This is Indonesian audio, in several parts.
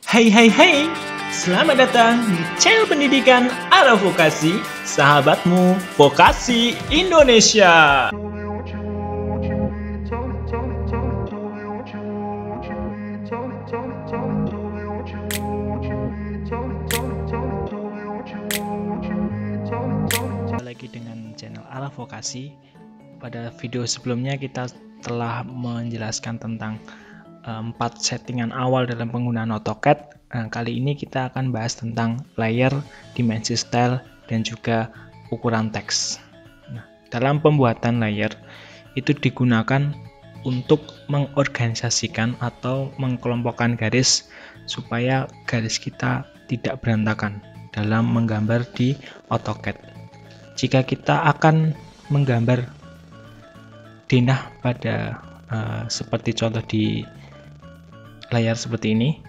Hai hai hai, selamat datang di channel pendidikan Arah Vokasi, sahabatmu Vokasi Indonesia. Lagi dengan channel Arah Vokasi. Pada video sebelumnya kita telah menjelaskan tentang 4 settingan awal dalam penggunaan AutoCAD. Kali ini kita akan bahas tentang layer, dimensi style, dan juga ukuran teks. Nah, dalam pembuatan layer itu digunakan untuk mengorganisasikan atau mengkelompokkan garis supaya garis kita tidak berantakan dalam menggambar di AutoCAD. Jika kita akan menggambar denah pada seperti contoh di layar seperti ini,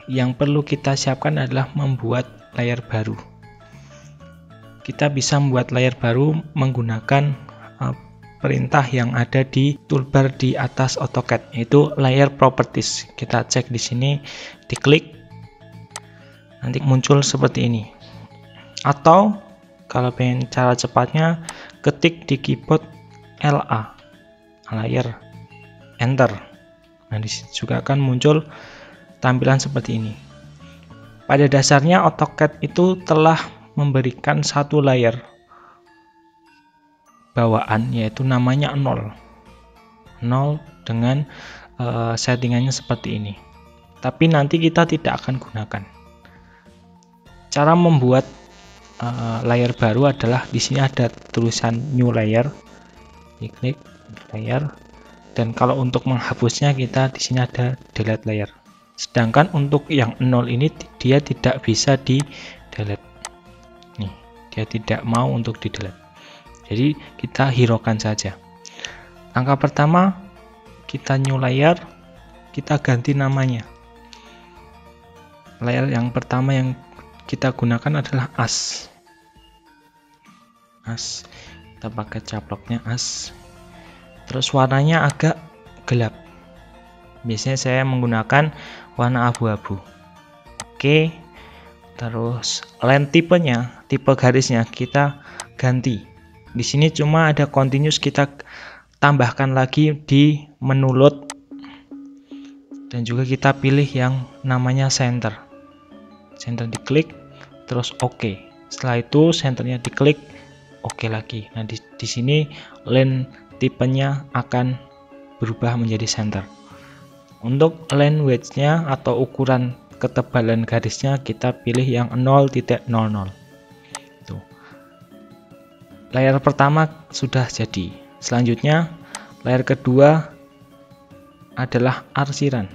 yang perlu kita siapkan adalah membuat layar baru. Kita bisa membuat layar baru menggunakan perintah yang ada di toolbar di atas AutoCAD, yaitu layer properties. Kita cek di sini, diklik, nanti muncul seperti ini. Atau kalau pengen cara cepatnya, ketik di keyboard LA, layer, enter. Nah, di sini juga akan muncul tampilan seperti ini. Pada dasarnya AutoCAD itu telah memberikan satu layer bawaan, yaitu namanya 0 dengan settingannya seperti ini. Tapi nanti kita tidak akan gunakan. Cara membuat layer baru adalah di sini ada tulisan new layer, diklik layer, dan kalau untuk menghapusnya kita di sini ada delete layer. Sedangkan untuk yang 0 ini dia tidak bisa di delete. Nih, dia tidak mau untuk di delete. Jadi kita hiraukan saja. Langkah pertama, kita new layer, kita ganti namanya. Layer yang pertama yang kita gunakan adalah as. Kita pakai caploknya as. Terus warnanya agak gelap. Biasanya saya menggunakan warna abu-abu. Oke. Terus line tipenya, tipe garisnya kita ganti. Di sini cuma ada continuous, kita tambahkan lagi di menu load. Dan juga kita pilih yang namanya center. Center diklik, terus oke. Setelah itu centernya diklik, oke lagi. Nah, di sini line tipenya akan berubah menjadi center. Untuk line width-nya atau ukuran ketebalan garisnya kita pilih yang 0.00. Tuh. Layer pertama sudah jadi. Selanjutnya layer kedua adalah arsiran.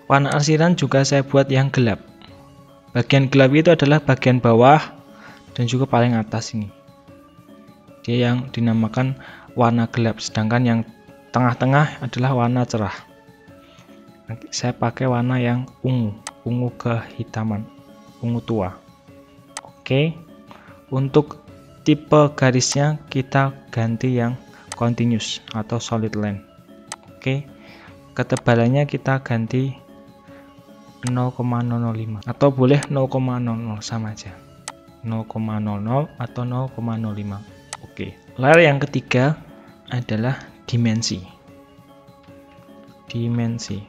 Warna arsiran juga saya buat yang gelap. Bagian gelap itu adalah bagian bawah dan juga paling atas ini. Dia yang dinamakan warna gelap, sedangkan yang tengah-tengah adalah warna cerah. Nanti saya pakai warna yang ungu kehitaman, ungu tua. Oke. Untuk tipe garisnya kita ganti yang continuous atau solid line. Oke. Ketebalannya kita ganti 0,005 atau boleh 0,00 sama aja. 0,00 atau 0,05. Oke. Layer yang ketiga adalah dimensi. Dimensi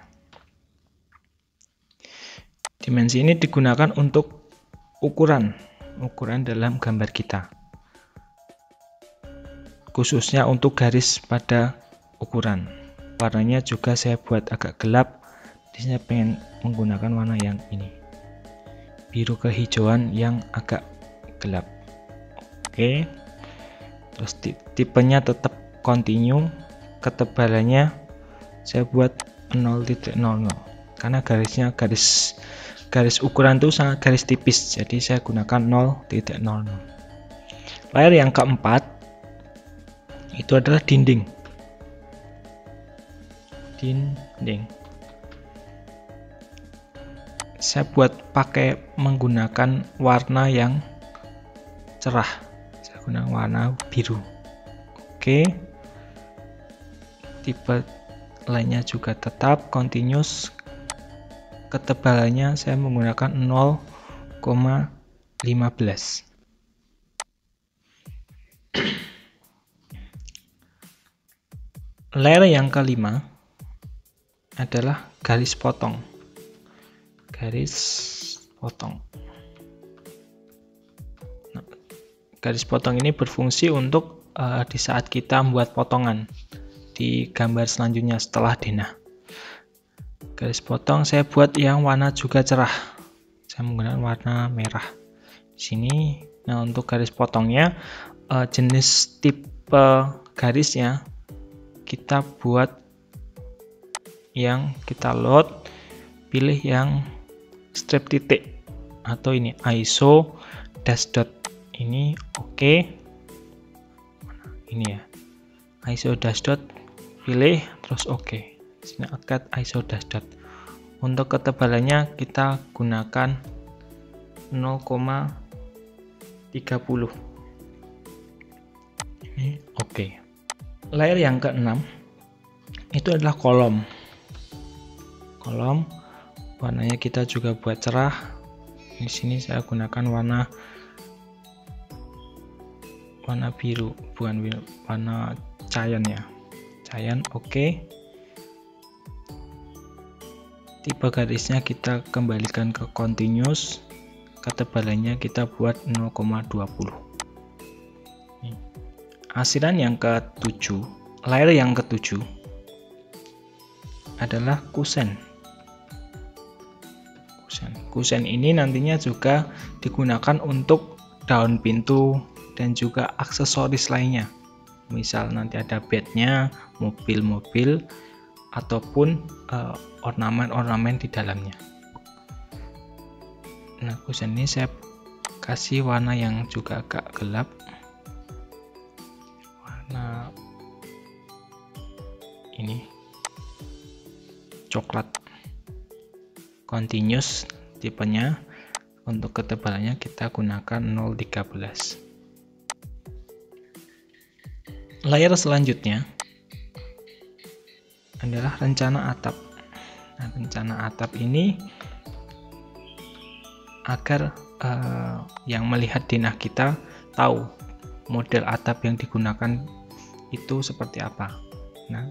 ini digunakan untuk ukuran dalam gambar kita. Khususnya untuk garis pada ukuran. Warnanya juga saya buat agak gelap. Di sini pengen menggunakan warna yang ini, biru kehijauan yang agak gelap. Oke. Terus tipenya tetap continue. Ketebalannya saya buat 0.00 karena garisnya garis ukuran itu sangat garis tipis, jadi saya gunakan 0.00. Layer yang keempat itu adalah dinding. Saya buat pakai menggunakan warna yang cerah. Saya gunakan warna biru. Oke. Tipe lainnya juga tetap continuous. Ketebalannya saya menggunakan 0,15. Layer yang kelima adalah garis potong. Garis potong. Nah, garis potong ini berfungsi untuk di saat kita membuat potongan di gambar selanjutnya setelah denah. Garis potong saya buat yang warna juga cerah. Saya menggunakan warna merah. Di sini, nah untuk garis potongnya jenis tipe garisnya kita buat yang kita load, pilih yang strip titik atau ini ISO dash dot ini oke. Ini ya ISO dash dot, pilih terus oke. Sini angkat ISO dash dot. Untuk ketebalannya kita gunakan 0,30. Ini oke. Layer yang keenam itu adalah kolom. Kolom warnanya kita juga buat cerah. Di sini saya gunakan warna biru, bukan biru, warna cyan ya. Cyan oke. Tipe garisnya kita kembalikan ke continuous. Ketebalannya kita buat 0,20. Hasilan yang ke-7, layer yang ke-7 adalah kusen. Kusen ini nantinya juga digunakan untuk daun pintu dan juga aksesoris lainnya. Misal nanti ada bednya, mobil-mobil, ataupun ornamen-ornamen di dalamnya. Nah, kusen ini saya kasih warna yang juga agak gelap. Warna ini coklat. Continuous tipenya. Untuk ketebalannya kita gunakan 0,13. Layer selanjutnya adalah rencana atap. Nah, rencana atap ini agar yang melihat denah kita tahu model atap yang digunakan itu seperti apa. Nah,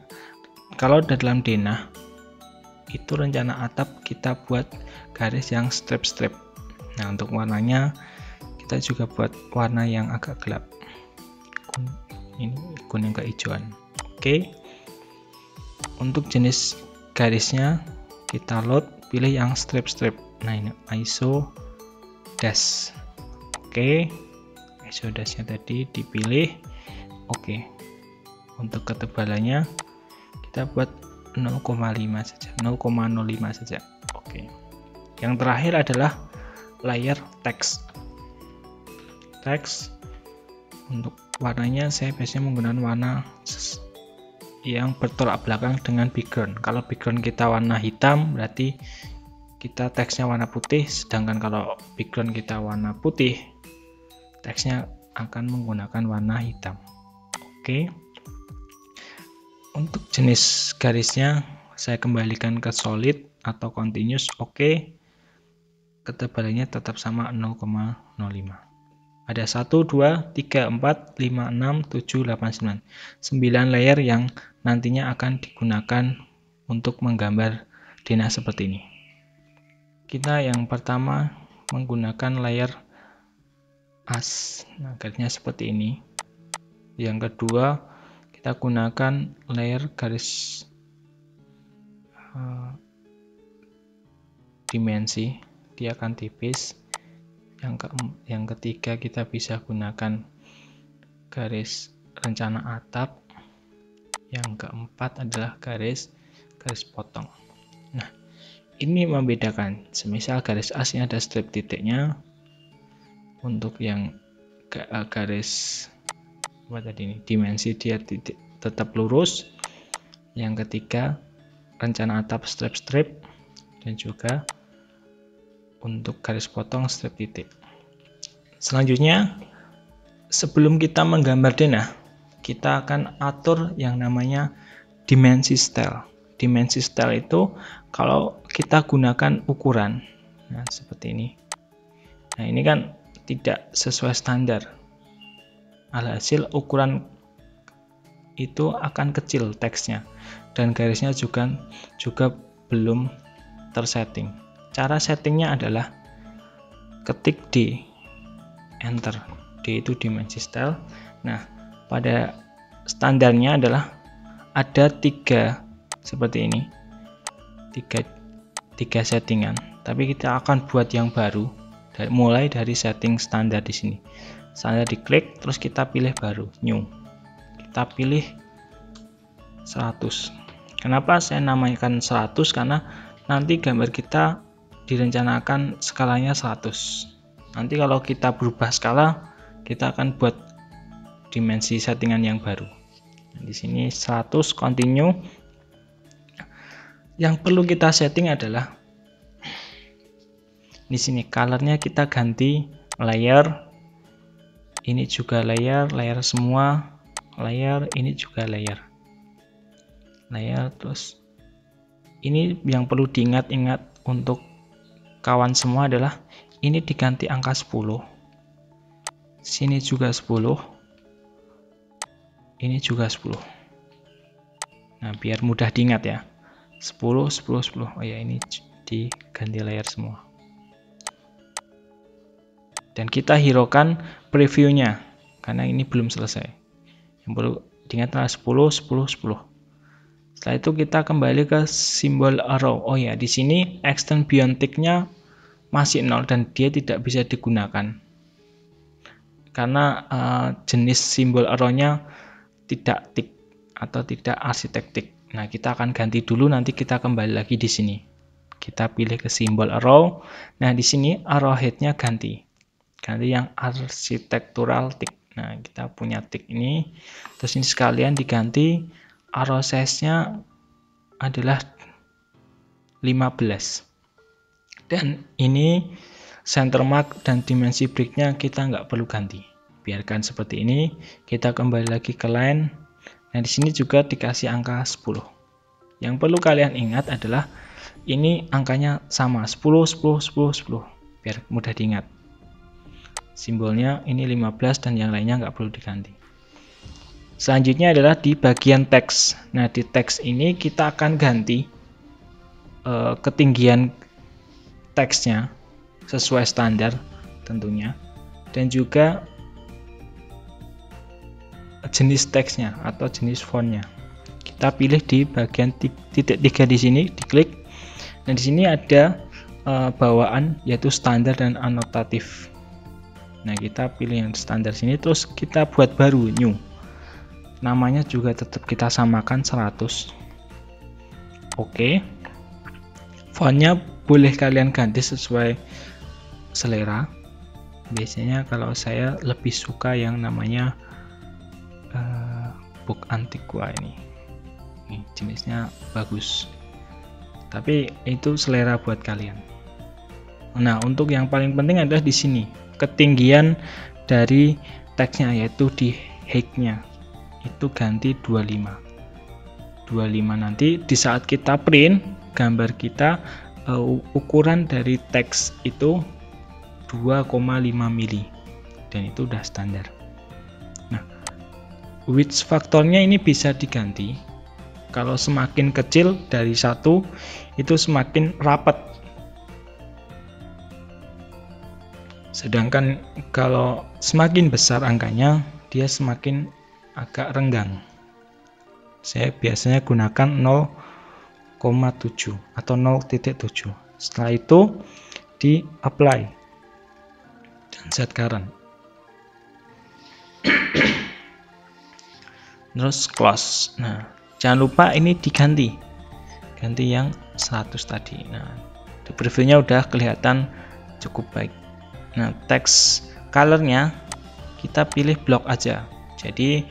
kalau dalam denah itu rencana atap kita buat garis yang strip-strip. Nah, untuk warnanya kita juga buat warna yang agak gelap. Ini kuning kehijauan. Oke. Untuk jenis garisnya kita load, pilih yang strip-strip. Nah, ini ISO dash. Oke. ISO dashnya tadi dipilih. Oke. Untuk ketebalannya kita buat 0,5 saja, 0,05 saja. Oke. Yang terakhir adalah layer teks. Teks untuk warnanya saya biasanya menggunakan warna yang bertolak belakang dengan background. Kalau background kita warna hitam, berarti kita teksnya warna putih, sedangkan kalau background kita warna putih, teksnya akan menggunakan warna hitam. Oke. Untuk jenis garisnya saya kembalikan ke solid atau continuous. Oke. Ketebalannya tetap sama 0,05. Ada 1, 2, 3, 4, 5, 6, 7, 8, 9. 9 layer yang nantinya akan digunakan untuk menggambar denah seperti ini. Kita yang pertama menggunakan layer as. Nah, garisnya seperti ini. Yang kedua kita gunakan layer garis dimensi, dia akan tipis. Yang ketiga kita bisa gunakan garis rencana atap. Yang keempat adalah garis potong. Nah, ini membedakan. Semisal garis as ini ada strip titiknya. Untuk yang garis dimensi dia tetap lurus. Yang ketiga rencana atap strip-strip, dan juga untuk garis potong strip titik. Selanjutnya, sebelum kita menggambar denah, kita akan atur yang namanya dimensi style. dimensi style itu kalau kita gunakan ukuran. Nah, seperti ini. Nah, ini kan tidak sesuai standar. Alhasil ukuran itu akan kecil teksnya dan garisnya juga belum tersetting. Cara settingnya adalah ketik D, enter. D itu dimensi style. Nah, pada standarnya adalah ada 3 seperti ini, 3 settingan. Tapi kita akan buat yang baru, mulai dari setting standar di sini. Standar diklik, terus kita pilih baru, new. Kita pilih 100. Kenapa saya namakan 100? Karena nanti gambar kita direncanakan skalanya 100. Nanti kalau kita berubah skala, kita akan buat dimensi settingan yang baru. Nah, di sini 100, continue. Yang perlu kita setting adalah di sini colornya kita ganti layer. Ini juga layer semua, layer ini juga layer. Terus ini yang perlu diingat-ingat untuk kawan semua adalah ini diganti angka 10. Sini juga 10. Ini juga 10. Nah, biar mudah diingat ya. 10, 10, 10. Oh ya, ini diganti layer semua. Dan kita hiraukan previewnya karena ini belum selesai. Yang perlu diingat adalah 10, 10, 10. Setelah itu kita kembali ke simbol arrow. Oh ya, di sini extend beyond tick-nya masih 0 dan dia tidak bisa digunakan karena jenis simbol arrow-nya tidak tick atau tidak arsitektik. Nah, kita akan ganti dulu, nanti kita kembali lagi di sini. Kita pilih ke simbol arrow. Nah, di sini arrowhead-nya ganti yang architectural tick. Nah, kita punya tick ini, terus ini sekalian diganti arrow size-nya adalah 15. Dan ini center mark dan dimensi break-nya kita nggak perlu ganti. Biarkan seperti ini. Kita kembali lagi ke line. Nah, di sini juga dikasih angka 10. Yang perlu kalian ingat adalah ini angkanya sama, 10, 10, 10, 10. Biar mudah diingat. Simbolnya ini 15 dan yang lainnya nggak perlu diganti. Selanjutnya adalah di bagian teks. Nah, di teks ini kita akan ganti ketinggian teksnya sesuai standar tentunya, dan juga jenis teksnya atau jenis fontnya. Kita pilih di bagian titik 3 di sini, diklik. Nah, di sini ada bawaan yaitu standar dan anotatif. Nah, kita pilih yang standar sini, terus kita buat baru new. Namanya juga tetap kita samakan 100. Oke. Fontnya boleh kalian ganti sesuai selera. Biasanya kalau saya lebih suka yang namanya Book Antiqua ini. Jenisnya bagus. Tapi itu selera buat kalian. Nah, untuk yang paling penting adalah di sini ketinggian dari teksnya, yaitu di height-nya itu ganti 25. Nanti di saat kita print gambar kita, ukuran dari teks itu 2,5 mili dan itu udah standar. Nah, width faktornya ini bisa diganti. Kalau semakin kecil dari 1 itu semakin rapat. Sedangkan kalau semakin besar angkanya, dia semakin agak renggang. Saya biasanya gunakan 0,7 atau 0,7. Setelah itu di apply dan set current. Terus close. Nah, jangan lupa ini ganti yang 100 tadi. Nah, di previewnya udah kelihatan cukup baik. Nah, teks colornya kita pilih block aja. Jadi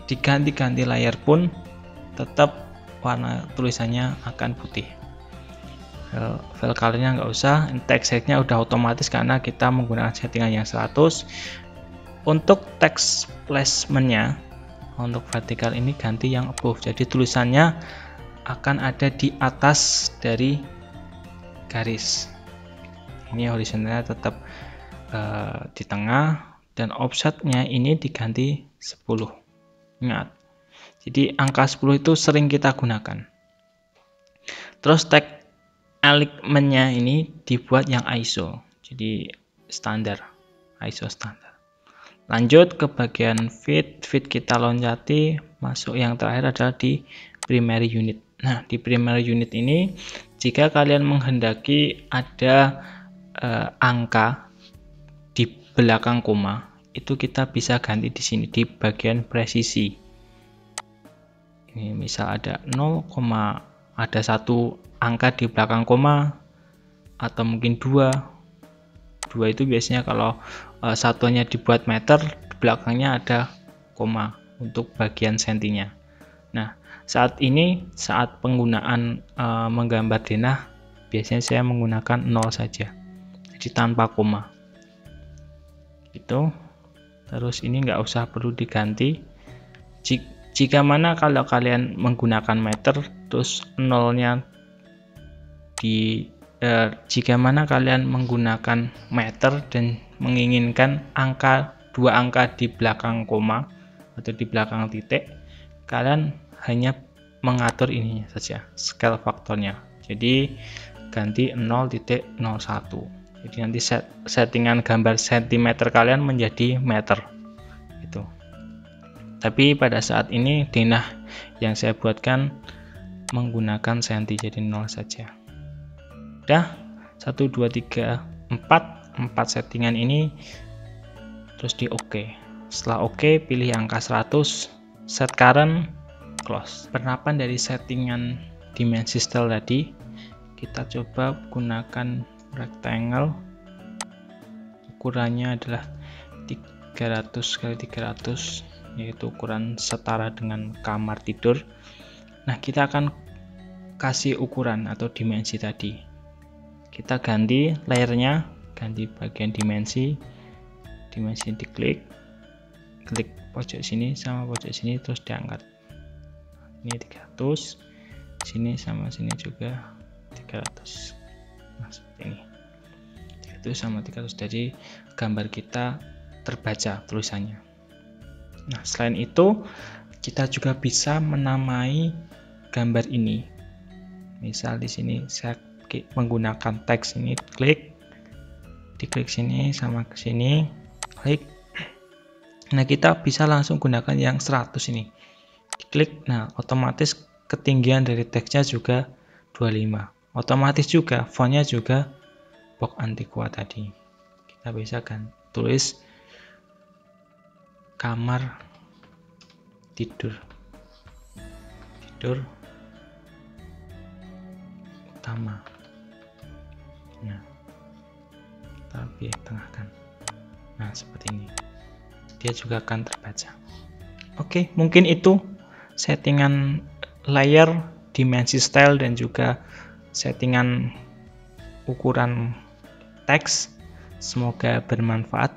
diganti-ganti layar pun tetap warna tulisannya akan putih. File colornya nggak usah, text size-nya udah otomatis karena kita menggunakan settingan yang 100. Untuk text placement-nya, untuk vertikal ini ganti yang above. Jadi tulisannya akan ada di atas dari garis. Ini horizontalnya tetap di tengah, dan offsetnya ini diganti 10. Ingat, jadi angka 10 itu sering kita gunakan. Terus tag alignment-nya ini dibuat yang ISO, jadi standar, ISO standar. Lanjut ke bagian feed kita loncati, masuk yang terakhir adalah di primary unit. Nah, di primary unit ini, jika kalian menghendaki ada angka di belakang koma, itu kita bisa ganti di sini di bagian presisi. Ini misal ada 0, ada satu angka di belakang koma, atau mungkin 2 itu biasanya kalau satuannya dibuat meter, di belakangnya ada koma untuk bagian sentinya. Nah, saat penggunaan menggambar denah, biasanya saya menggunakan 0 saja, jadi tanpa koma gitu. Terus ini nggak usah perlu diganti. Jika mana kalau kalian menggunakan meter, terus nolnya jika mana kalian menggunakan meter dan menginginkan dua angka di belakang koma atau di belakang titik, kalian hanya mengatur ininya saja, scale faktornya. Jadi ganti 0.01. Jadi nanti settingan gambar sentimeter kalian menjadi meter gitu. Tapi pada saat ini denah yang saya buatkan menggunakan senti, jadi 0 saja. Udah 1 2 3 4 settingan ini, terus di OK. Setelah OK, pilih angka 100, set current, close. Penerapan dari settingan dimensi style tadi, kita coba gunakan rectangle. Ukurannya adalah 300 x 300, yaitu ukuran setara dengan kamar tidur. Nah, kita akan kasih ukuran atau dimensi tadi. Kita ganti layernya, ganti bagian dimensi diklik, klik pojok sini sama pojok sini, terus diangkat. Ini 300, sini sama sini juga 300. Nah, seperti ini. 300 sama 300, jadi gambar kita terbaca tulisannya. Nah, selain itu kita juga bisa menamai gambar ini. Misal di sini saya menggunakan teks ini, diklik sini sama ke sini, klik. Nah, kita bisa langsung gunakan yang 100 ini. Klik, nah otomatis ketinggian dari teksnya juga 25. Otomatis juga fontnya juga box antiqua tadi. Kita bisa kan tulis kamar tidur utama. Nah, kita lebih tengahkan. Nah, seperti ini. Dia juga akan terbaca. Oke, mungkin itu settingan layer, dimensi style, dan juga settingan ukuran teks. Semoga bermanfaat.